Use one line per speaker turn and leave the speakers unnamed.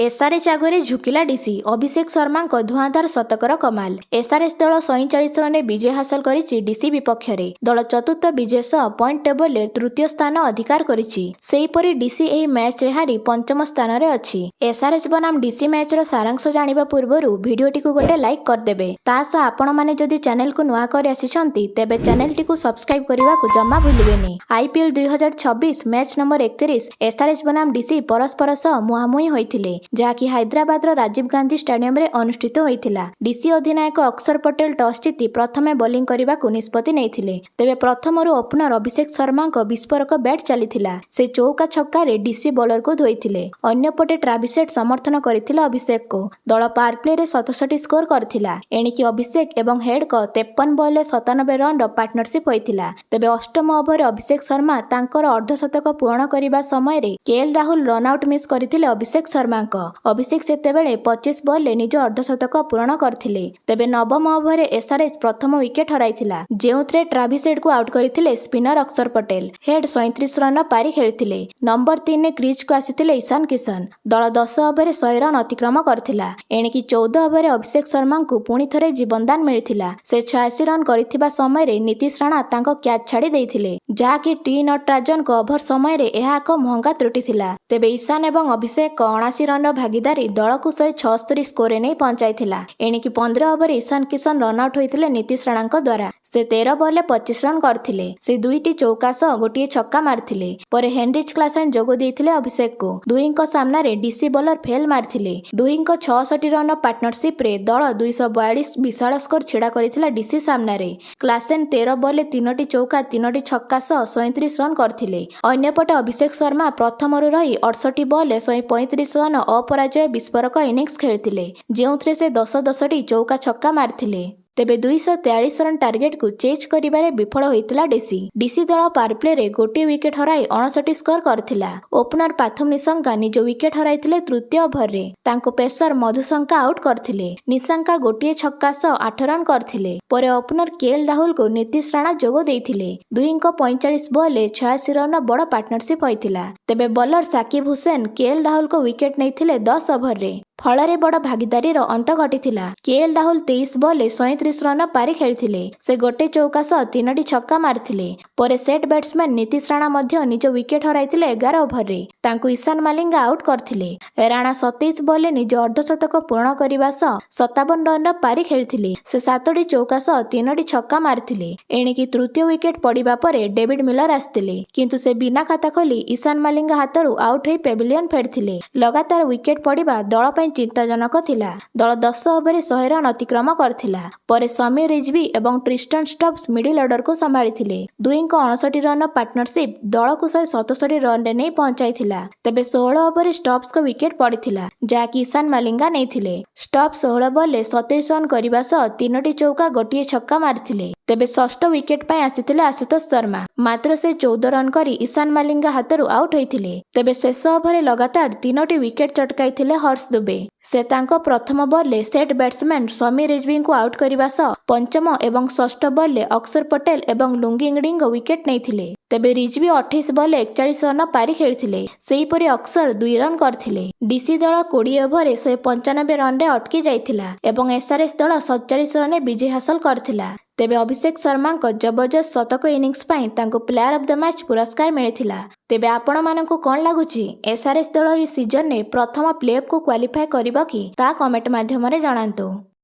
SRH आगे झुकिला DC Abhishek Sharma धुआंधार शतकर कमाल। SRH दल 47 रन विजय हासिल करिछि डीसी विपक्ष में। दल चतुर्थ विजय सह पॉइंट टेबल में तृतीय स्थान अधिकार करिछि। सेहीपरि डीसी एही मैच रे हारी पंचम स्थान रे अछि। एसआरएच बनाम डीसी मैच रो सारांश जानिबा पूर्वरु भिडियोटी को गोटे लाइक करदेबे। तास आपण माने जदि चैनल को नुआ कर आसिछंती तेबे चैनल टी को सब्सक्राइब करबा को जम्मा भूलिबेनी। आईपीएल 2026 मैच नंबर 31 एसआरएच बनाम डीसी परस्पर सह मुहांमुही होइथिले, जहाँकि हैदराबाद राजीव गांधी स्टेडियम रे अनुष्ठित होइथिला। डीसी अधिनायक अक्षर पटेल टॉस जीति प्रथमे बॉलिंग करबा को निष्पत्ति नेइथिले। तेबे प्रथमरु ओपनर अभिषेक शर्मा विस्फोरक बैट चलीथिला। से चौका छक्का रे डीसी बॉलर को धोइथिले। अन्यपटे ट्रेविस हेड समर्थन करथिला अभिषेक को। दल पावर प्ले रे 67 स्कोर करथिला। एणिकी अभिषेक एवं हेड को 53 बॉल रे 97 रन पार्टनरशिप होइथिला। तेबे अष्टम ओवर अभिषेक शर्मा तांकर अर्धशतक पूर्ण करिबा समय रे KL Rahul run out miss करथिले अभिषेक शर्मा को। अभिषेक सेतेबेले 25 बॉल रे निज अर्धशतक पूर्ण करथिले। तेबे नवम ओवर रे एसआरएच प्रथम विकेट हराइथिला, जेउथरे ट्रेविस हेड को आउट करथिले स्पिनर अक्षर पटेल। हेड 37 रन पारी खेलिथिले। नंबर 3 ने क्रीज को आसिथिले ईशान किशन। दल 10 ओवर रे 100 रन अतिक्रम करथिला। एणिकी 14 ओवर रे अभिषेक शर्मा को पुणी थरे जीवनदान मिलिथिला। से 86 रन करिथिबा समय रे नीतीश राणा तांको कैच छाड़ी देइथिले, जहाँकि टी नटराजन को ओभर समय रे एहा एक महंगा त्रुटि थिला। तेबे ईशान एवं अभिषेक को 79 रन भागीदारी दल को 176 स्कोर नहीं पहुंचाइथिला। एणिकी 15 over Ishan Kishan run out होइथिले नीतीश राणा द्वारा। से 13 बॉल रे 25 रन करथिले। से दुईटी चौका सह गोटिए छक्का मारथिले। परे हेनरिच क्लासेन जोग देइथिले अभिषेक को। दुईंको सामना रे डीसी बॉलर फेल मारथिले। दुईंको 66 रन पार्टनरशिप रे दल 242 विशाल स्कोर छिड़ा करिथिला डीसी सामना रे। क्लासेन 13 बॉल रे 3टी चौका 3टी छक्का सह 37 रन करथिले। अन्यपटे अभिषेक शर्मा प्रथमरु रही 68 बॉल रे 135 रन अपराजय विस्फोरक इनिंग्स खेलिथिले, जेउथरे से 10-10टी चौका छक्का मारथिले। तेबे 243 रन टार्गेट को चेज करिबारे विफल होइतिला डीसी दल पावर प्ले रे गोटे विकेट हराई 59 स्कोर करथिला। ओपनर पाथुम निशंका निज विकेट हराइथिले तृतीय ओभर रे। तांको पेसर मधुशंका आउट करथिले। निशंका गोटे छक्का सह 8 रन करथिले। परे ओपनर केएल राहुल को नीतीश राणा जोग देइथिले। दुईंको 45 बॉल रे 86 रन बड़ पार्टनरशिप होइतिला। तेबे बॉलर साकिब हुसैन केएल राहुल को विकेट नैथिले 10 ओभर रे। फलरे बड़ भागीदारी अंत घटिथिला। केएल राहुल 23 बॉल रे 37 रन पारी खेलिथिले। से गोटे चौका सह 3टी छक्का मारथिले। परे सेट बैट्समैन नीतीश राणा मध्य निज विकेट हराइथिले 11 ओभर रे। तांको ईशान मालिंगा आउट करथिले। राणा 27 बॉल रे निज अर्धशतक पूर्ण करिबा सह 57 रन पारी खेलिथिले। से 7टी चौका सह 3टी छक्का मारथिले। एणिकी तृतीय विकेट पड़िबा परे डेविड मिलर आस्थिले, किंतु से बिना खाता खोली ईशान मालिंगा हातरू आउट होई पेविलियन फेरथिले। लगातार विकेट पड़िबा दल पई चिंताजनक थिला। दल 10 ओवर रे 100 रन अतिक्रम करथिला। परे समीर रिजवी एवं ट्रिस्टन स्टब्स मिडिल ऑर्डर को संभाळिथिले। दुईंको 59 रन पार्टनरशिप दल को 177 रन रे नहीं पहुंचाइथिला। तेबे 16 ओवर रे स्टब्स को विकेट पड़िथिला, जहाँकि ईशान मालिंगा नेइथिले। स्टब्स 16 बॉल रे 27 रन करिबा सह 3टी चौका गोटिए छक्का मारथिले। तेबे षष्ठ विकेट पाई आसिथिले आशुतोष शर्मा। मात्र से 14 रन करी ईशान मालिंगा हातरू आउट होइथिले। तेबे शेष ओवर रे लगातार 3टी विकेट चटकाइथिले हर्ष दुबे। से तांको प्रथम बॉल रे सेट बैट्समैन समीर रिजवी को आउट करिबा सह पंचम एवं षष्ठ बॉल रे अक्षर पटेल एवं लुंगी इंगडिंग विकेट नैथिले। तेबे रिजवी 28 बॉल रे 41 रन पारी खेलिथिले। सेहीपरि अक्षर 2 रन करथिले। डीसी दल 20 ओवर रे 195 रन रे अटकी जाइथिला एवं एसआरएच दल 47 रन रे विजय हासिल करथिला। तेबे अभिषेक शर्मा को जबरदस्त शतक इनिंग्स पाई तांको प्लेयर ऑफ द मैच पुरस्कार मिलिथिला। तेबे आपण मानकु कोन लागुची एसआरएच दल ई सीजन ने प्रथम प्लेऑफ को क्वालिफाई करिबो कि ता कमेंट माध्यम रे जणांतु।